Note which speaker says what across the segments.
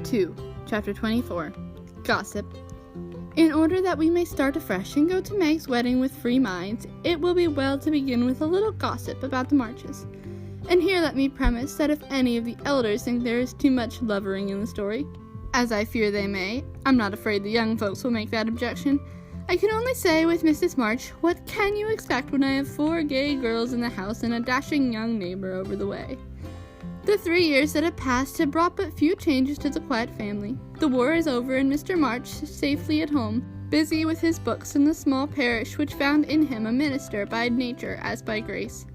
Speaker 1: 2, Chapter 24, Gossip. In order that we may start afresh and go to Meg's wedding with free minds, it will be well to begin with a little gossip about the Marches. And here let me premise that if any of the elders think there is too much lovering in the story, as I fear they may, I'm not afraid the young folks will make that objection, I can only say with Mrs. March, what can you expect when I have 4 gay girls in the house and a dashing young neighbor over the way? The 3 years that have passed have brought but few changes to the quiet family. The war is over and Mr. March safely at home, busy with his books in the small parish which found in him a minister by nature as by grace.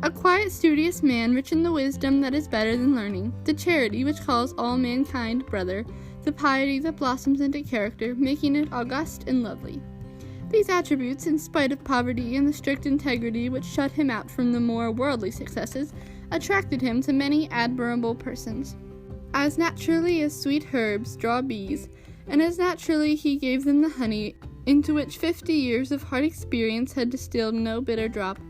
Speaker 1: A quiet, studious man, rich in the wisdom that is better than learning, the charity which calls all mankind brother, the piety that blossoms into character, making it august and lovely. These attributes, in spite of poverty and the strict integrity which shut him out from the more worldly successes, attracted him to many admirable persons. As naturally as sweet herbs draw bees, and as naturally he gave them the honey into which 50 years of hard experience had distilled no bitter drop.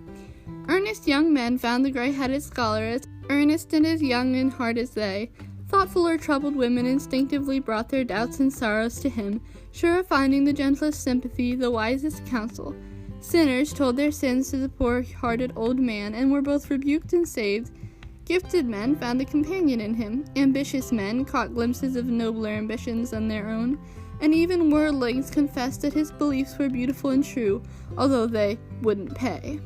Speaker 1: Earnest young men found the gray-headed scholar as earnest and as young in heart as they. Thoughtful or troubled women instinctively brought their doubts and sorrows to him, sure of finding the gentlest sympathy, the wisest counsel. Sinners told their sins to the poor-hearted old man, and were both rebuked and saved. Gifted men found a companion in him. Ambitious men caught glimpses of nobler ambitions than their own, and even worldlings confessed that his beliefs were beautiful and true, although they wouldn't pay.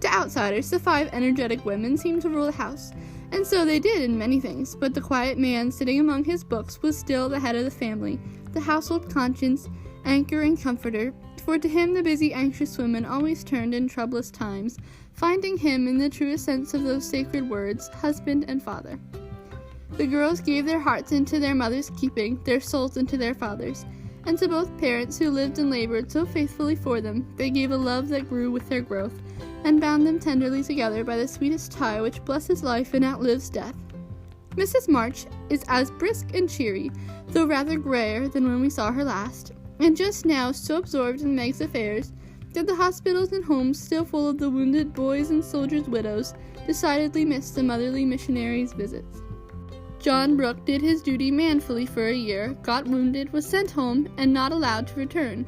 Speaker 1: To outsiders, the 5 energetic women seemed to rule the house, and so they did in many things, but the quiet man sitting among his books was still the head of the family, the household conscience, anchor and comforter, for to him the busy, anxious women always turned in troublous times, finding him, in the truest sense of those sacred words, husband and father. The girls gave their hearts into their mother's keeping, their souls into their father's, and to both parents who lived and labored so faithfully for them, they gave a love that grew with their growth, and bound them tenderly together by the sweetest tie which blesses life and outlives death. Mrs. March is as brisk and cheery, though rather grayer than when we saw her last, and just now so absorbed in Meg's affairs that the hospitals and homes still full of the wounded boys and soldiers' widows decidedly missed the motherly missionaries' visits. John Brooke did his duty manfully for a year, got wounded, was sent home, and not allowed to return.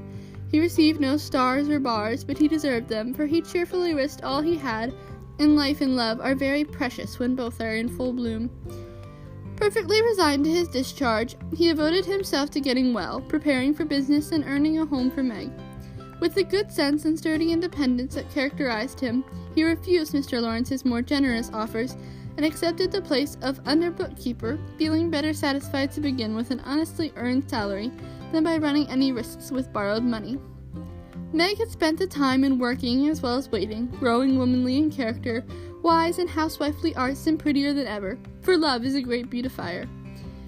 Speaker 1: He received no stars or bars, but he deserved them, for he cheerfully risked all he had, and life and love are very precious when both are in full bloom. Perfectly resigned to his discharge, he devoted himself to getting well, preparing for business, and earning a home for Meg. With the good sense and sturdy independence that characterized him, he refused Mr. Lawrence's more generous offers, and accepted the place of under bookkeeper, feeling better satisfied to begin with an honestly earned salary than by running any risks with borrowed money. Meg had spent the time in working as well as waiting, growing womanly in character, wise in housewifely arts, and prettier than ever, for love is a great beautifier.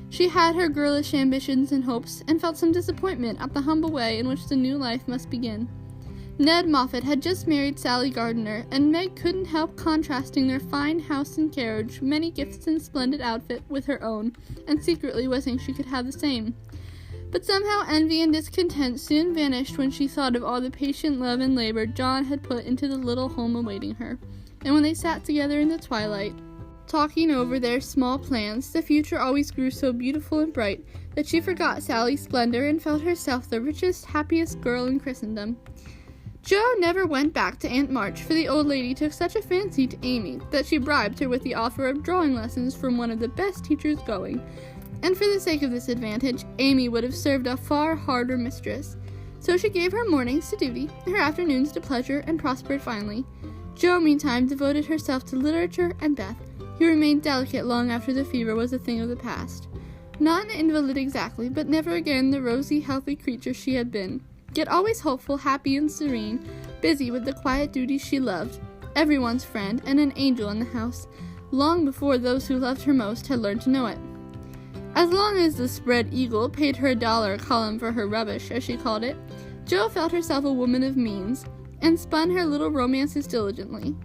Speaker 1: She had her girlish ambitions and hopes, and felt some disappointment at the humble way in which the new life must begin. Ned Moffat had just married Sally Gardiner, and Meg couldn't help contrasting their fine house and carriage, many gifts and splendid outfit, with her own, and secretly wishing she could have the same. But somehow envy and discontent soon vanished when she thought of all the patient love and labor John had put into the little home awaiting her, and when they sat together in the twilight, talking over their small plans, the future always grew so beautiful and bright that she forgot Sally's splendor and felt herself the richest, happiest girl in Christendom. Jo never went back to Aunt March, for the old lady took such a fancy to Amy that she bribed her with the offer of drawing lessons from one of the best teachers going, and for the sake of this advantage, Amy would have served a far harder mistress. So she gave her mornings to duty, her afternoons to pleasure, and prospered finely. Jo, meantime, devoted herself to literature and Beth, who remained delicate long after the fever was a thing of the past. Not an invalid exactly, but never again the rosy, healthy creature she had been, yet always hopeful, happy, and serene, busy with the quiet duties she loved, everyone's friend, and an angel in the house, long before those who loved her most had learned to know it. As long as the Spread Eagle paid her $1 a column for her rubbish, as she called it, Jo felt herself a woman of means, and spun her little romances diligently.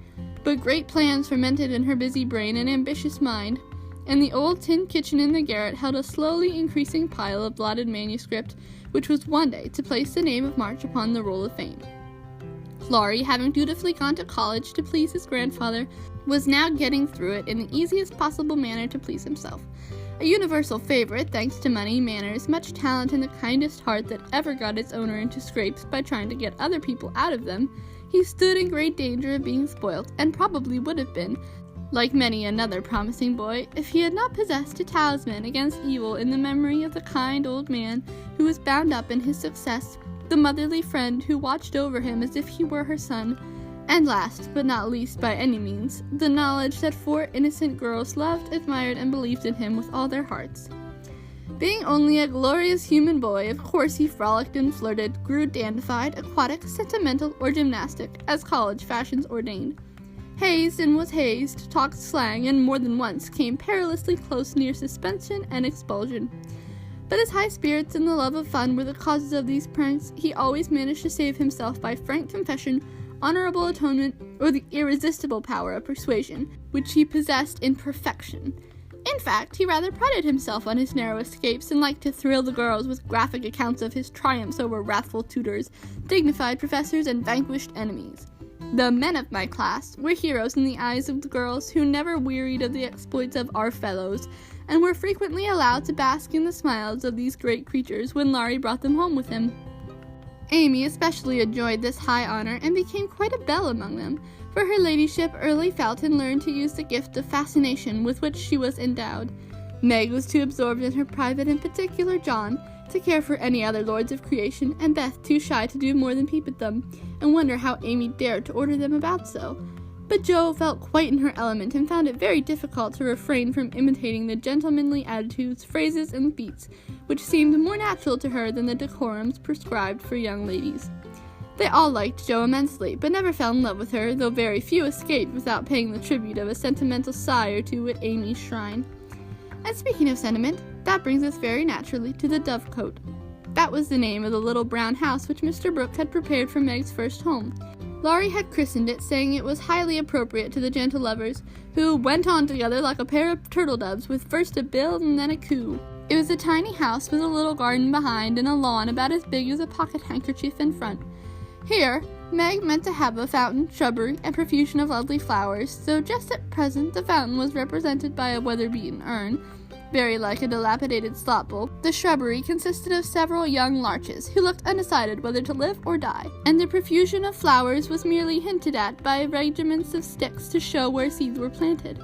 Speaker 1: But great plans fermented in her busy brain and ambitious mind, and the old tin kitchen in the garret held a slowly increasing pile of blotted manuscript, which was one day to place the name of March upon the roll of fame. Laurie, having dutifully gone to college to please his grandfather, was now getting through it in the easiest possible manner to please himself. A universal favorite thanks to money, manners, much talent, and the kindest heart that ever got its owner into scrapes by trying to get other people out of them, he stood in great danger of being spoilt, and probably would have been, like many another promising boy, if he had not possessed a talisman against evil in the memory of the kind old man who was bound up in his success, the motherly friend who watched over him as if he were her son, and last, but not least by any means, the knowledge that 4 innocent girls loved, admired, and believed in him with all their hearts. Being only a glorious human boy, of course he frolicked and flirted, grew dandified, aquatic, sentimental, or gymnastic, as college fashions ordained. Hazed and was hazed, talked slang, and more than once came perilously close near suspension and expulsion. But as high spirits and the love of fun were the causes of these pranks, he always managed to save himself by frank confession, honorable atonement, or the irresistible power of persuasion, which he possessed in perfection. In fact, he rather prided himself on his narrow escapes and liked to thrill the girls with graphic accounts of his triumphs over wrathful tutors, dignified professors, and vanquished enemies. The men of my class were heroes in the eyes of the girls who never wearied of the exploits of our fellows, and were frequently allowed to bask in the smiles of these great creatures when Laurie brought them home with him. Amy especially enjoyed this high honor and became quite a belle among them, for her ladyship early felt and learned to use the gift of fascination with which she was endowed. Meg was too absorbed in her private and particular John to care for any other lords of creation, and Beth too shy to do more than peep at them, and wonder how Amy dared to order them about so. But Jo felt quite in her element, and found it very difficult to refrain from imitating the gentlemanly attitudes, phrases, and beats, which seemed more natural to her than the decorums prescribed for young ladies. They all liked Jo immensely, but never fell in love with her, though very few escaped without paying the tribute of a sentimental sigh or two at Amy's shrine. And speaking of sentiment, that brings us very naturally to the Dovecote. That was the name of the little brown house which Mr. Brooke had prepared for Meg's first home. Laurie had christened it, saying it was highly appropriate to the gentle lovers, who went on together like a pair of turtle doves, with first a bill and then a coo. It was a tiny house with a little garden behind and a lawn about as big as a pocket handkerchief in front. Here, Meg meant to have a fountain, shrubbery, and profusion of lovely flowers, though just at present the fountain was represented by a weather-beaten urn, very like a dilapidated slop bowl. The shrubbery consisted of several young larches, who looked undecided whether to live or die, and the profusion of flowers was merely hinted at by regiments of sticks to show where seeds were planted.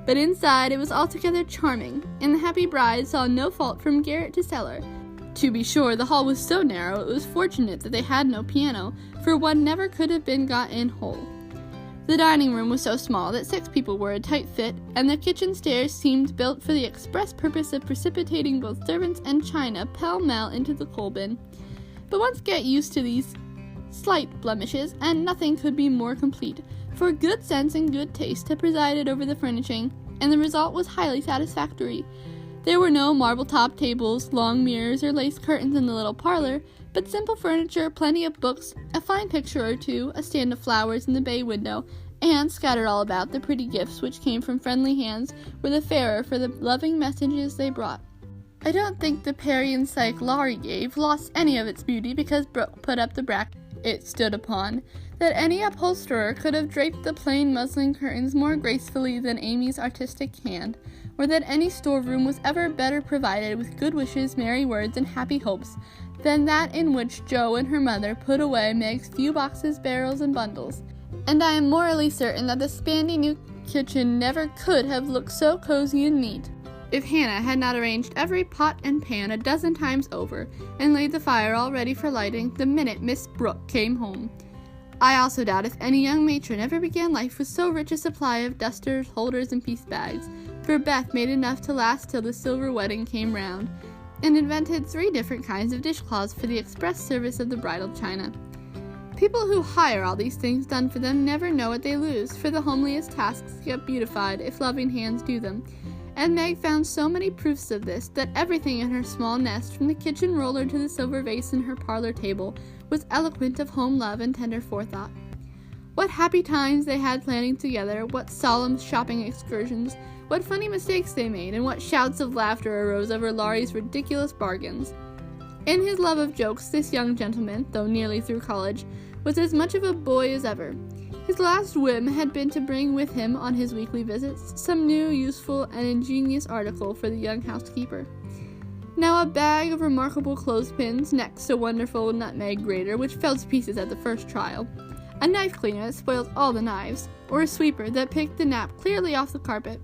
Speaker 1: But inside it was altogether charming, and the happy bride saw no fault from garret to cellar. To be sure, the hall was so narrow it was fortunate that they had no piano, for one never could have been got in whole. The dining room was so small that 6 people were a tight fit, and the kitchen stairs seemed built for the express purpose of precipitating both servants and china pell-mell into the coal bin. But once get used to these slight blemishes, and nothing could be more complete, for good sense and good taste had presided over the furnishing, and the result was highly satisfactory. There were no marble-top tables, long mirrors, or lace curtains in the little parlor, but simple furniture, plenty of books, a fine picture or two, a stand of flowers in the bay window, and, scattered all about, the pretty gifts which came from friendly hands were the fairer for the loving messages they brought. I don't think the Perry and Psyche Laurie gave lost any of its beauty because Brooke put up the bracket it stood upon, that any upholsterer could have draped the plain muslin curtains more gracefully than Amy's artistic hand, or that any storeroom was ever better provided with good wishes, merry words, and happy hopes than that in which Jo and her mother put away Meg's few boxes, barrels, and bundles. And I am morally certain that the spandy new kitchen never could have looked so cozy and neat if Hannah had not arranged every pot and pan a dozen times over, and laid the fire all ready for lighting the minute Miss Brooke came home. I also doubt if any young matron ever began life with so rich a supply of dusters, holders, and piece bags, for Beth made enough to last till the silver wedding came round, and invented 3 different kinds of dishcloths for the express service of the bridal china. People who hire all these things done for them never know what they lose, for the homeliest tasks get beautified if loving hands do them, and Meg found so many proofs of this that everything in her small nest, from the kitchen roller to the silver vase in her parlor table, was eloquent of home love and tender forethought. What happy times they had planning together, what solemn shopping excursions, what funny mistakes they made, and what shouts of laughter arose over Laurie's ridiculous bargains. In his love of jokes, this young gentleman, though nearly through college, was as much of a boy as ever. His last whim had been to bring with him on his weekly visits some new, useful, and ingenious article for the young housekeeper. Now a bag of remarkable clothespins, next a wonderful nutmeg grater which fell to pieces at the first trial, a knife cleaner that spoiled all the knives, or a sweeper that picked the nap clearly off the carpet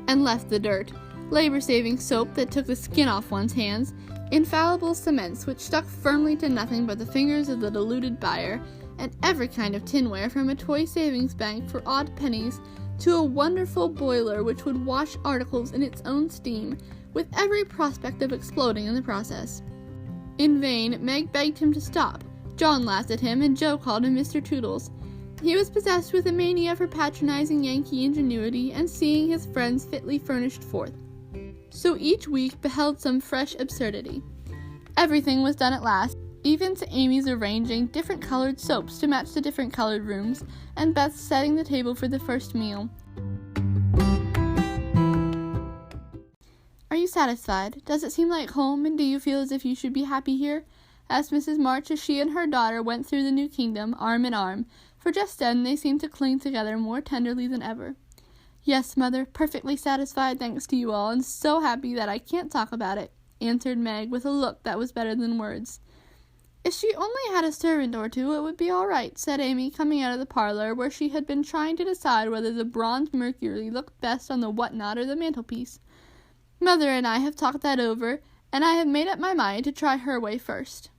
Speaker 1: and left the dirt, labor-saving soap that took the skin off one's hands, infallible cements which stuck firmly to nothing but the fingers of the deluded buyer, and every kind of tinware from a toy savings bank for odd pennies to a wonderful boiler which would wash articles in its own steam, with every prospect of exploding in the process. In vain, Meg begged him to stop. John laughed at him, and Joe called him Mr. Toodles. He was possessed with a mania for patronizing Yankee ingenuity and seeing his friends fitly furnished forth. So each week beheld some fresh absurdity. Everything was done at last, even to Amy's arranging different colored soaps to match the different colored rooms, and Beth's setting the table for the first meal. "Are you satisfied? Does it seem like home, and do you feel as if you should be happy here?" asked Mrs. March as she and her daughter went through the new kingdom, arm in arm, for just then they seemed to cling together more tenderly than ever. "Yes, Mother, perfectly satisfied, thanks to you all, and so happy that I can't talk about it," answered Meg with a look that was better than words. "If she only had a servant or two, it would be all right," said Amy, coming out of the parlor, where she had been trying to decide whether the bronze Mercury looked best on the whatnot or the mantelpiece. "Mother and I have talked that over, and I have made up my mind to try her way first.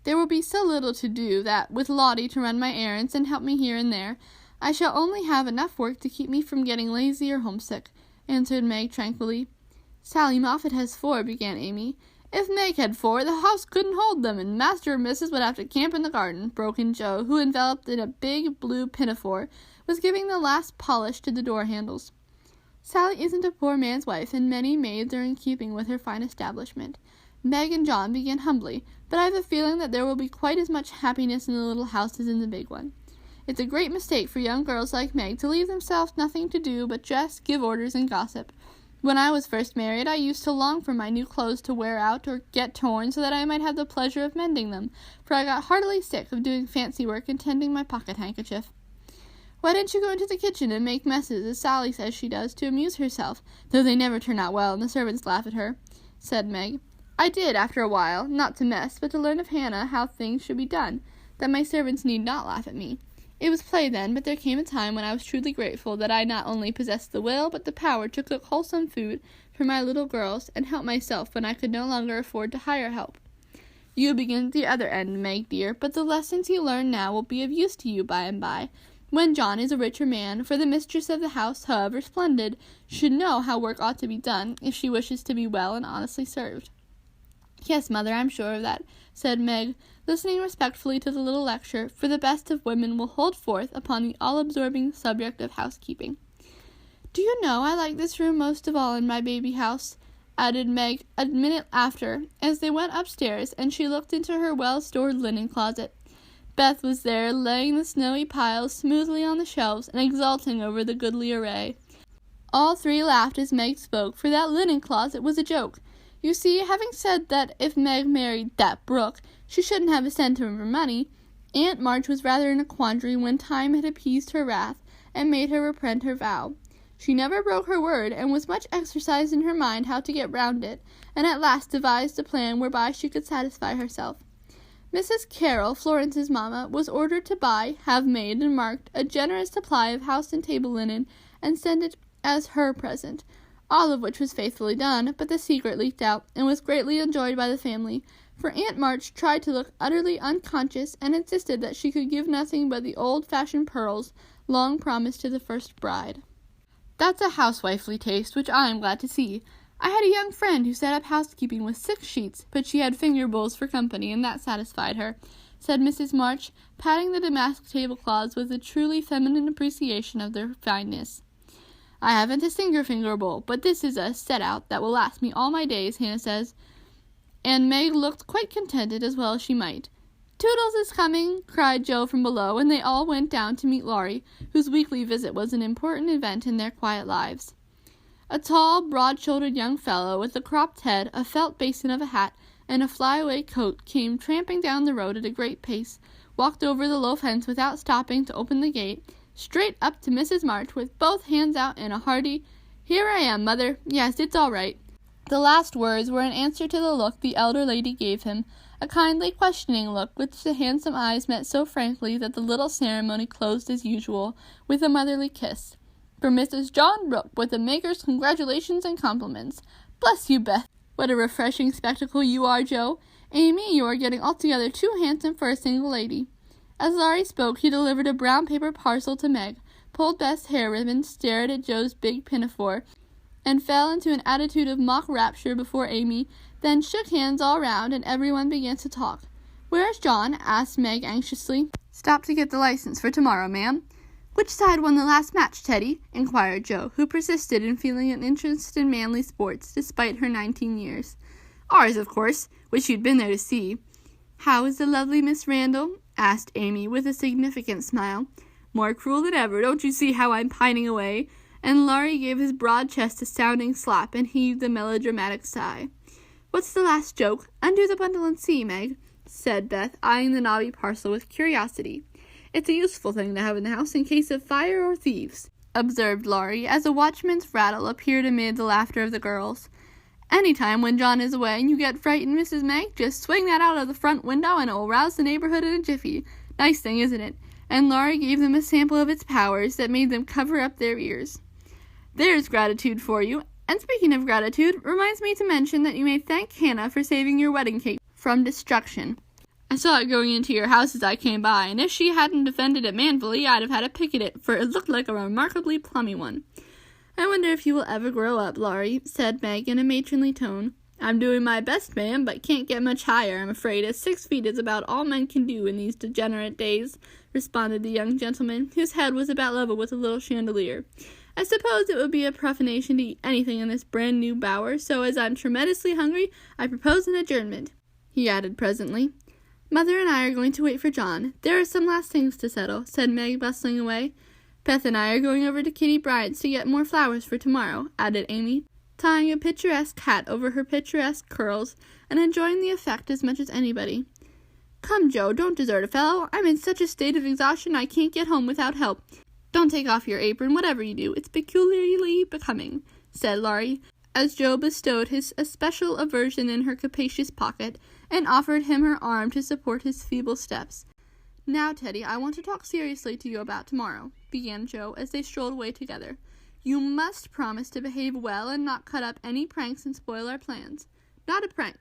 Speaker 1: There will be so little to do that, with Lottie to run my errands and help me here and there, I shall only have enough work to keep me from getting lazy or homesick," answered Meg tranquilly. "Sally Moffat has 4, began Amy. "If Meg had 4, the house couldn't hold them, and Master and Missus would have to camp in the garden," broke in Joe, who, enveloped in a big blue pinafore, was giving the last polish to the door handles. "Sally isn't a poor man's wife, and many maids are in keeping with her fine establishment." Meg and John began humbly, but I have a feeling that there will be quite as much happiness in the little house as in the big one. It's a great mistake for young girls like Meg to leave themselves nothing to do but dress, give orders, and gossip. When I was first married, I used to long for my new clothes to wear out or get torn so that I might have the pleasure of mending them, for I got heartily sick of doing fancy work and tending my pocket handkerchief. "Why don't you go into the kitchen and make messes, as Sally says she does, to amuse herself, though they never turn out well and the servants laugh at her?" said Meg. "I did, after a while, not to mess, but to learn of Hannah how things should be done, that my servants need not laugh at me. It was play then, but there came a time when I was truly grateful that I not only possessed the will, but the power to cook wholesome food for my little girls, and help myself when I could no longer afford to hire help. You begin at the other end, Meg dear, but the lessons you learn now will be of use to you by and by, when John is a richer man, for the mistress of the house, however splendid, should know how work ought to be done, if she wishes to be well and honestly served." "Yes, Mother, I'm sure of that," said Meg, listening respectfully to the little lecture, for the best of women will hold forth upon the all-absorbing subject of housekeeping. "Do you know I like this room most of all in my baby house?" added Meg a minute after, as they went upstairs, and she looked into her well-stored linen closet. Beth was there, laying the snowy piles smoothly on the shelves, and exulting over the goodly array. All three laughed as Meg spoke, for that linen closet was a joke. You see, having said that if Meg married that Brooke, she shouldn't have a cent of her money, Aunt March was rather in a quandary when time had appeased her wrath, and made her repent her vow. She never broke her word, and was much exercised in her mind how to get round it, and at last devised a plan whereby she could satisfy herself. Mrs. Carroll, Florence's mamma, was ordered to buy, have made, and marked a generous supply of house and table linen, and send it as her present, all of which was faithfully done, but the secret leaked out, and was greatly enjoyed by the family, for Aunt March tried to look utterly unconscious, and insisted that she could give nothing but the old-fashioned pearls long promised to the first bride. "That's a housewifely taste, which I am glad to see. I had a young friend who set up housekeeping with 6 sheets, but she had finger bowls for company, and that satisfied her," said Mrs. March, patting the damask tablecloths with a truly feminine appreciation of their fineness. "I haven't a single finger bowl, but this is a set-out that will last me all my days, Hannah says." And Meg looked quite contented, as well as she might. "Toodles is coming!" cried Joe from below, and they all went down to meet Laurie, whose weekly visit was an important event in their quiet lives. A tall, broad-shouldered young fellow, with a cropped head, a felt basin of a hat, and a fly-away coat, came tramping down the road at a great pace, walked over the low fence without stopping to open the gate, straight up to Mrs. March with both hands out in a hearty, "Here I am, Mother. Yes, it's all right." The last words were in answer to the look the elder lady gave him, a kindly questioning look which the handsome eyes met so frankly that the little ceremony closed as usual with a motherly kiss. For Mrs. John Brooke, with the maker's congratulations and compliments. "Bless you, Beth. What a refreshing spectacle you are, Joe. Amy, you are getting altogether too handsome for a single lady." As Laurie spoke, he delivered a brown paper parcel to Meg, pulled Beth's hair ribbon, stared at Joe's big pinafore, and fell into an attitude of mock rapture before Amy, then shook hands all round, and everyone began to talk. "Where's John?" asked Meg anxiously. "Stopped to get the license for tomorrow, ma'am." "Which side won the last match, Teddy?" inquired Joe, who persisted in feeling an interest in manly sports, despite her 19 years. "Ours, of course. Wish you'd been there to see." "How is the lovely Miss Randall?" asked Amy, with a significant smile. "More cruel than ever. Don't you see how I'm pining away?" And Laurie gave his broad chest a sounding slap and heaved a melodramatic sigh. "What's the last joke? Undo the bundle and see, Meg," said Beth, eyeing the knobby parcel with curiosity. "It's a useful thing to have in the house in case of fire or thieves," observed Laurie, as a watchman's rattle appeared amid the laughter of the girls. "Any time when John is away and you get frightened, Mrs. Meg, just swing that out of the front window and it will rouse the neighborhood in a jiffy. Nice thing, isn't it?" And Laurie gave them a sample of its powers that made them cover up their ears. "There's gratitude for you. And speaking of gratitude, reminds me to mention that you may thank Hannah for saving your wedding cake from destruction. I saw it going into your house as I came by, and if she hadn't defended it manfully, I'd have had to picket it, for it looked like a remarkably plummy one." "I wonder if you will ever grow up, Laurie," said Meg in a matronly tone. "I'm doing my best, ma'am, but can't get much higher, I'm afraid, as 6 feet is about all men can do in these degenerate days," responded the young gentleman, whose head was about level with a little chandelier. "I suppose it would be a profanation to eat anything in this brand-new bower, so as I'm tremendously hungry, I propose an adjournment," he added presently. "Mother and I are going to wait for John. There are some last things to settle," said Meg, bustling away. "Beth and I are going over to Kitty Bryant's to get more flowers for tomorrow," added Amy, tying a picturesque hat over her picturesque curls, and enjoying the effect as much as anybody. "Come, Joe, don't desert a fellow. I'm in such a state of exhaustion I can't get home without help. Don't take off your apron, whatever you do. It's peculiarly becoming," said Laurie, as Joe bestowed his especial aversion in her capacious pocket, and offered him her arm to support his feeble steps. "Now, Teddy, I want to talk seriously to you about tomorrow," began Joe, as they strolled away together. "You must promise to behave well and not cut up any pranks and spoil our plans. Not a prank.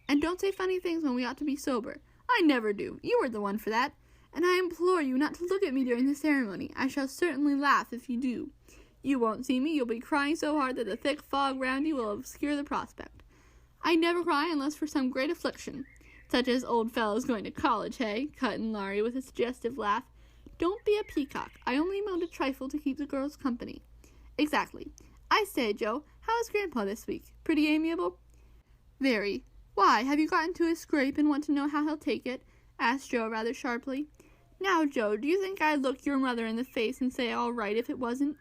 Speaker 1: And don't say funny things when we ought to be sober. I never do. You were the one for that. And I implore you not to look at me during the ceremony. I shall certainly laugh if you do. You won't see me. You'll be crying so hard that the thick fog round you will obscure the prospect. I never cry unless for some great affliction. Such as old fellows going to college, hey?" cut in Laurie with a suggestive laugh. "Don't be a peacock. I only moaned a trifle to keep the girls company." "Exactly. I say, Joe, how is Grandpa this week? Pretty amiable?" "Very. Why, have you got into a scrape and want to know how he'll take it?" asked Joe rather sharply. "Now, Joe, do you think I'd look your mother in the face and say all right if it wasn't?"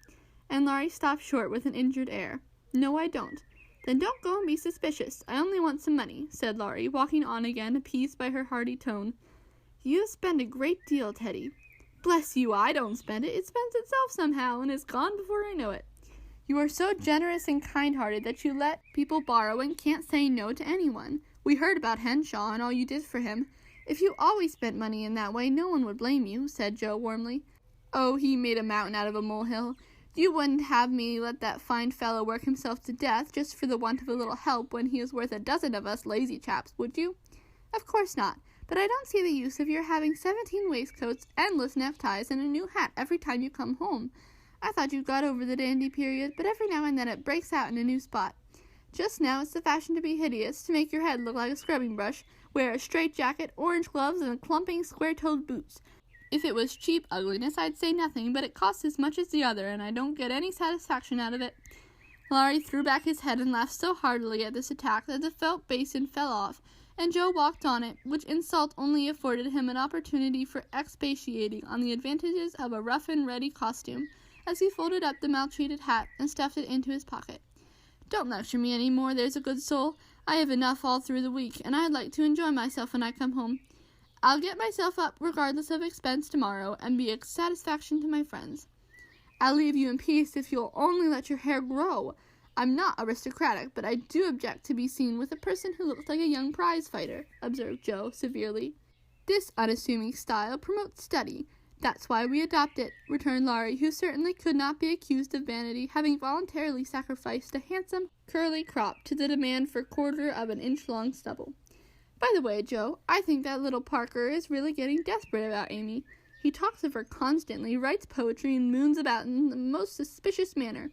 Speaker 1: And Laurie stopped short with an injured air. "No, I don't." "Then don't go and be suspicious. I only want some money," said Laurie, walking on again, appeased by her hearty tone. "You spend a great deal, Teddy." "Bless you, I don't spend it. It spends itself somehow, and is gone before I know it." "You are so generous and kind-hearted that you let people borrow and can't say no to anyone. We heard about Henshaw and all you did for him. If you always spent money in that way, no one would blame you," said Joe warmly. "Oh, he made a mountain out of a molehill. You wouldn't have me let that fine fellow work himself to death just for the want of a little help when he is worth a dozen of us lazy chaps, would you?" "Of course not. But I don't see the use of your having 17 waistcoats, endless neckties, and a new hat every time you come home. I thought you got over the dandy period, but every now and then it breaks out in a new spot. Just now it's the fashion to be hideous, to make your head look like a scrubbing brush, wear a straight jacket, orange gloves, and clumping square-toed boots. If it was cheap ugliness, I'd say nothing, but it costs as much as the other, and I don't get any satisfaction out of it." Laurie threw back his head and laughed so heartily at this attack that the felt basin fell off, and Joe walked on it, which insult only afforded him an opportunity for expatiating on the advantages of a rough-and-ready costume, as he folded up the maltreated hat and stuffed it into his pocket. "Don't lecture me any more, there's a good soul. I have enough all through the week, and I'd like to enjoy myself when I come home. I'll get myself up regardless of expense tomorrow and be a satisfaction to my friends. I'll leave you in peace if you'll only let your hair grow. I'm not aristocratic, but I do object to be seen with a person who looks like a young prize fighter, observed Joe severely. This unassuming style promotes study. That's why we adopt it, returned Laurie, who certainly could not be accused of vanity, having voluntarily sacrificed a handsome, curly crop to the demand for 1/4 of an inch long stubble. By the way, Joe, I think that little Parker is really getting desperate about Amy. He talks of her constantly, writes poetry, and moons about in the most suspicious manner.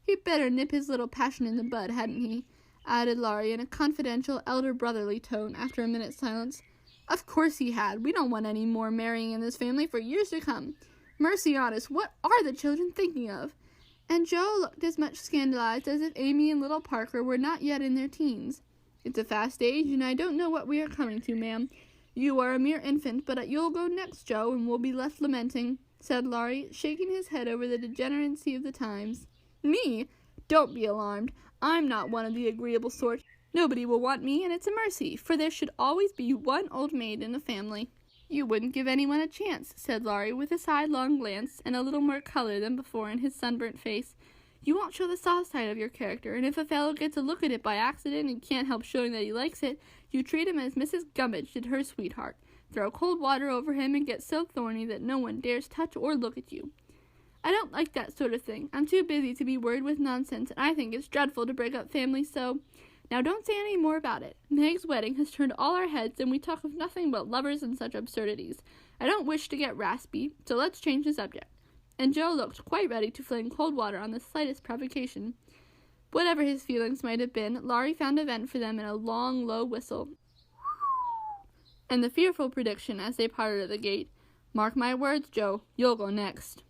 Speaker 1: He'd better nip his little passion in the bud, hadn't he? Added Laurie in a confidential, elder brotherly tone after a minute's silence. Of course he had. We don't want any more marrying in this family for years to come. Mercy on us, what are the children thinking of? And Joe looked as much scandalized as if Amy and little Parker were not yet in their teens. It's a fast age, and I don't know what we are coming to, ma'am. You are a mere infant, but you'll go next, Joe, and we'll be left lamenting, said Laurie, shaking his head over the degeneracy of the times. Me? Don't be alarmed. I'm not one of the agreeable sort. Nobody will want me, and it's a mercy, for there should always be one old maid in the family. You wouldn't give anyone a chance, said Laurie, with a sidelong glance and a little more color than before in his sunburnt face. You won't show the soft side of your character, and if a fellow gets a look at it by accident and can't help showing that he likes it, you treat him as Mrs. Gummidge did her sweetheart. Throw cold water over him and get so thorny that no one dares touch or look at you. I don't like that sort of thing. I'm too busy to be worried with nonsense, and I think it's dreadful to break up families so. Now don't say any more about it. Meg's wedding has turned all our heads, and we talk of nothing but lovers and such absurdities. I don't wish to get raspy, so let's change the subject. And Joe looked quite ready to fling cold water on the slightest provocation. Whatever his feelings might have been, Laurie found a vent for them in a long, low whistle, and the fearful prediction as they parted at the gate, "Mark my words, Joe, you'll go next."